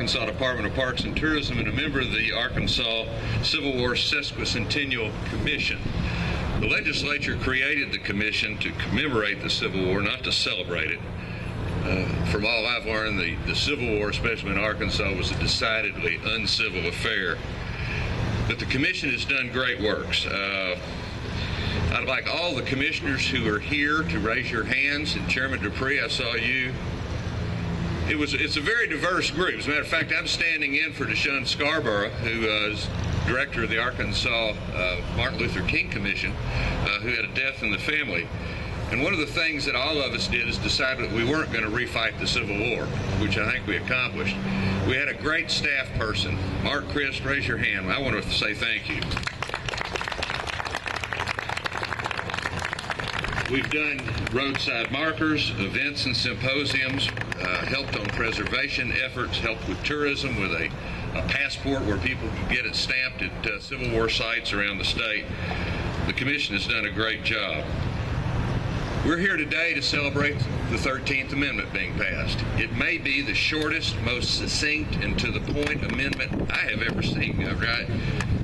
Arkansas Department of Parks and Tourism and a member of the Arkansas Civil War Sesquicentennial Commission. The legislature created the commission to commemorate the Civil War, not to celebrate it. From all I've learned, the Civil War, especially in Arkansas, was a decidedly uncivil affair. But the commission has done great works. I'd like all the commissioners who are here to raise your hands. And Chairman Dupree, I saw you. It's a very diverse group. As a matter of fact, I'm standing in for Deshaun Scarborough, who is director of the Arkansas Martin Luther King Commission, who had a death in the family. And one of the things that all of us did is decide that we weren't going to refight the Civil War, which I think we accomplished. We had a great staff person. Mark, Chris, raise your hand. I want to say thank you. We've done roadside markers, events and symposiums, helped on preservation efforts, helped with tourism with a passport where people can get it stamped at Civil War sites around the state. The commission has done a great job. We're here today to celebrate the 13th Amendment being passed. It may be the shortest, most succinct, and to the point amendment I have ever seen, Governor.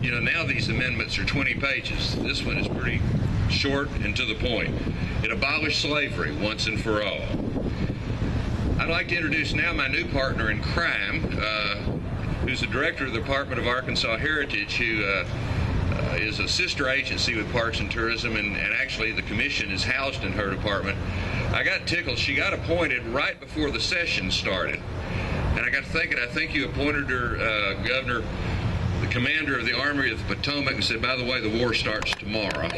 You know, now these amendments are 20 pages. This one is pretty short and to the point. It abolished slavery once and for all. I'd like to introduce now my new partner in crime, who's the director of the Department of Arkansas Heritage, who is a sister agency with Parks and Tourism, and actually the commission is housed in her department. I got tickled. She got appointed right before the session started. And I got to thinking, I think you appointed her, Governor, the commander of the Army of the Potomac, and said, by the way, the war starts tomorrow.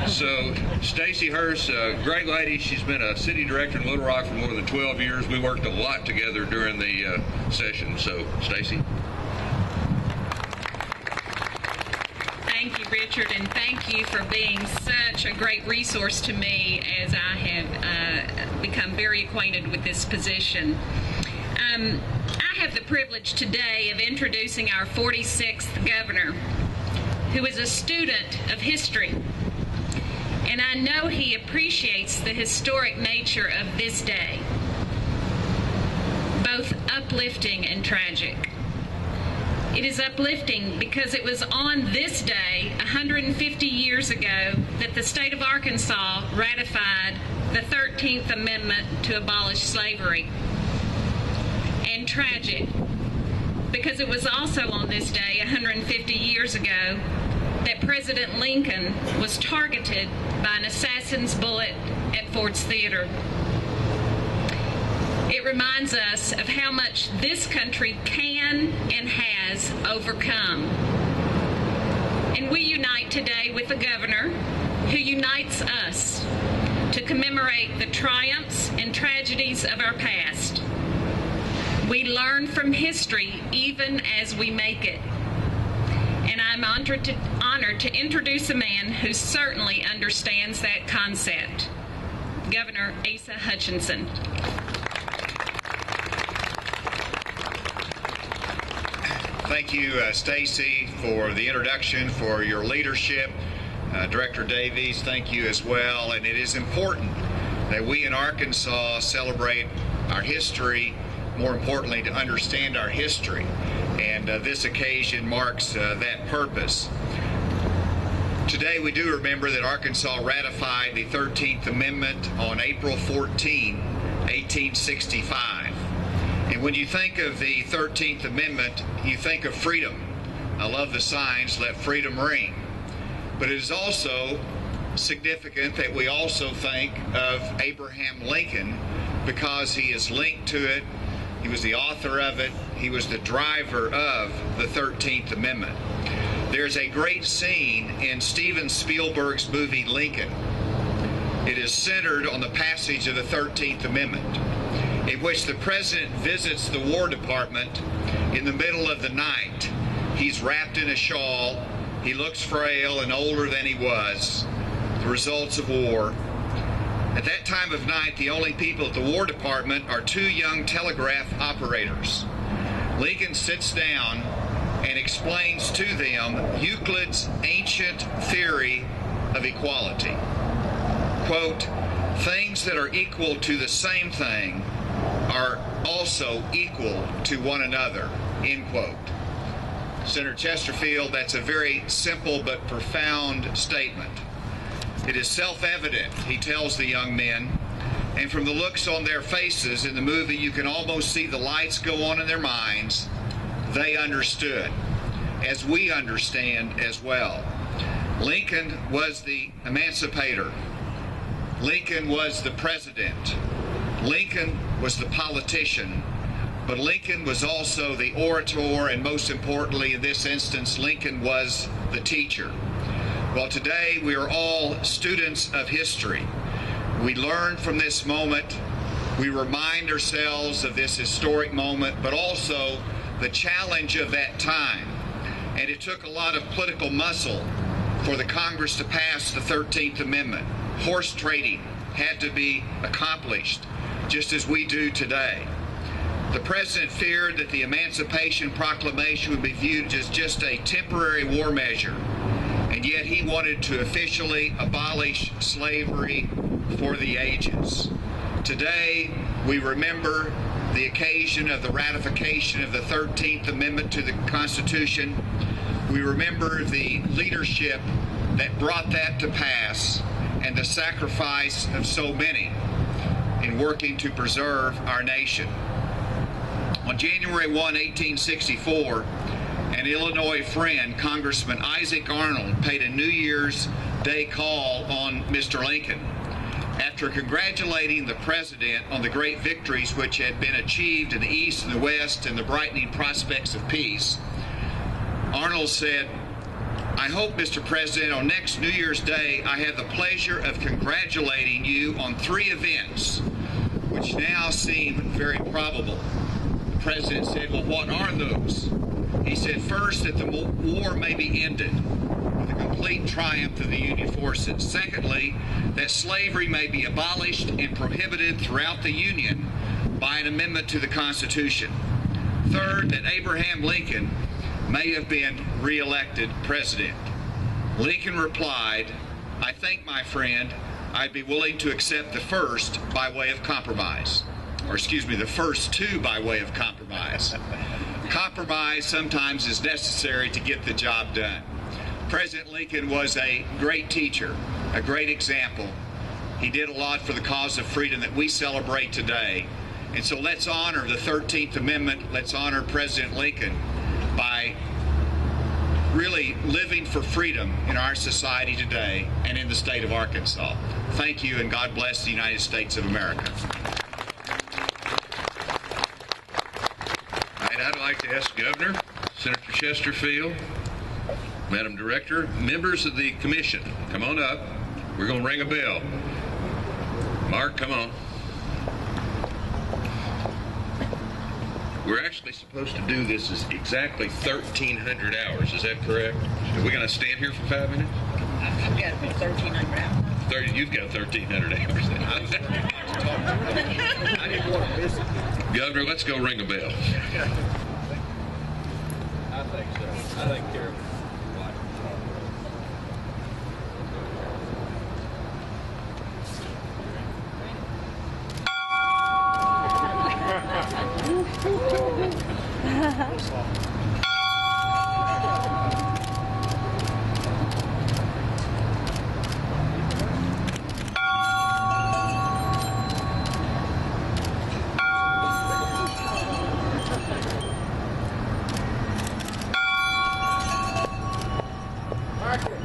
So Stacy Hurst, great lady. She's been a city director in Little Rock for more than 12 years. We worked a lot together during the session. So, Stacy. Thank you, Richard, and thank you for being such a great resource to me as I have become very acquainted with this position. I have the privilege today of introducing our 46th governor, who is a student of history. And I know he appreciates the historic nature of this day, both uplifting and tragic. It is uplifting because it was on this day, 150 years ago, that the state of Arkansas ratified the 13th Amendment to abolish slavery. And tragic because it was also on this day, 150 years ago, that President Lincoln was targeted by an assassin's bullet at Ford's Theater. It reminds us of how much this country can and has overcome. And we unite today with the governor, who unites us to commemorate the triumphs and tragedies of our past. We learn from history even as we make it. And I'm honored to introduce a man who certainly understands that concept, Governor Asa Hutchinson. Thank you, Stacy, for the introduction, for your leadership. Director Davies, thank you as well. And it is important that we in Arkansas celebrate our history, more importantly, to understand our history. And this occasion marks that purpose. Today we do remember that Arkansas ratified the 13th Amendment on April 14, 1865. And when you think of the 13th Amendment, you think of freedom. I love the signs, let freedom ring. But it is also significant that we also think of Abraham Lincoln, because he is linked to it. He was the author of it. He was the driver of the 13th Amendment. There's a great scene in Steven Spielberg's movie Lincoln. It is centered on the passage of the 13th Amendment, in which the president visits the War Department in the middle of the night. He's wrapped in a shawl. He looks frail and older than he was. The results of war. At that time of night, the only people at the War Department are two young telegraph operators. Lincoln sits down and explains to them Euclid's ancient theory of equality. Quote, "Things that are equal to the same thing are also equal to one another," end quote. Senator Chesterfield, that's a very simple but profound statement. It is self-evident, he tells the young men, and from the looks on their faces in the movie, you can almost see the lights go on in their minds. They understood, as we understand as well. Lincoln was the emancipator. Lincoln was the president. Lincoln was the politician. But Lincoln was also the orator, and most importantly in this instance, Lincoln was the teacher. Well, today we are all students of history. We learn from this moment. We remind ourselves of this historic moment, but also the challenge of that time. And it took a lot of political muscle for the Congress to pass the 13th Amendment. Horse trading had to be accomplished, just as we do today. The president feared that the Emancipation Proclamation would be viewed as just a temporary war measure, and yet he wanted to officially abolish slavery for the ages. Today, we remember the occasion of the ratification of the 13th Amendment to the Constitution. We remember the leadership that brought that to pass and the sacrifice of so many in working to preserve our nation. On January 1, 1864, an Illinois friend, Congressman Isaac Arnold, paid a New Year's Day call on Mr. Lincoln. After congratulating the president on the great victories which had been achieved in the East and the West and the brightening prospects of peace, Arnold said, "I hope, Mr. President, on next New Year's Day, I have the pleasure of congratulating you on 3 events which now seem very probable." The president said, "Well, what are those?" He said, "First, that the war may be ended with a complete triumph of the Union forces. Secondly, that slavery may be abolished and prohibited throughout the Union by an amendment to the Constitution. Third, that Abraham Lincoln may have been reelected president." Lincoln replied, "I think, my friend, I'd be willing to accept the first by way of compromise." Or excuse me, the first 2 by way of compromise. Compromise sometimes is necessary to get the job done. President Lincoln was a great teacher, a great example. He did a lot for the cause of freedom that we celebrate today. And so let's honor the 13th Amendment. Let's honor President Lincoln by really living for freedom in our society today and in the state of Arkansas. Thank you, and God bless the United States of America. I'd like to ask Governor, Senator Chesterfield, Madam Director, members of the commission, come on up. We're going to ring a bell. Mark, come on. We're actually supposed to do this as exactly 1,300 hours. Is that correct? Are we going to stand here for 5 minutes? I've got 1,300 hours. You've got 1,300 hours then. I didn't want to miss it. Governor, let's go ring a bell. I think so. I think Carol. Marcus.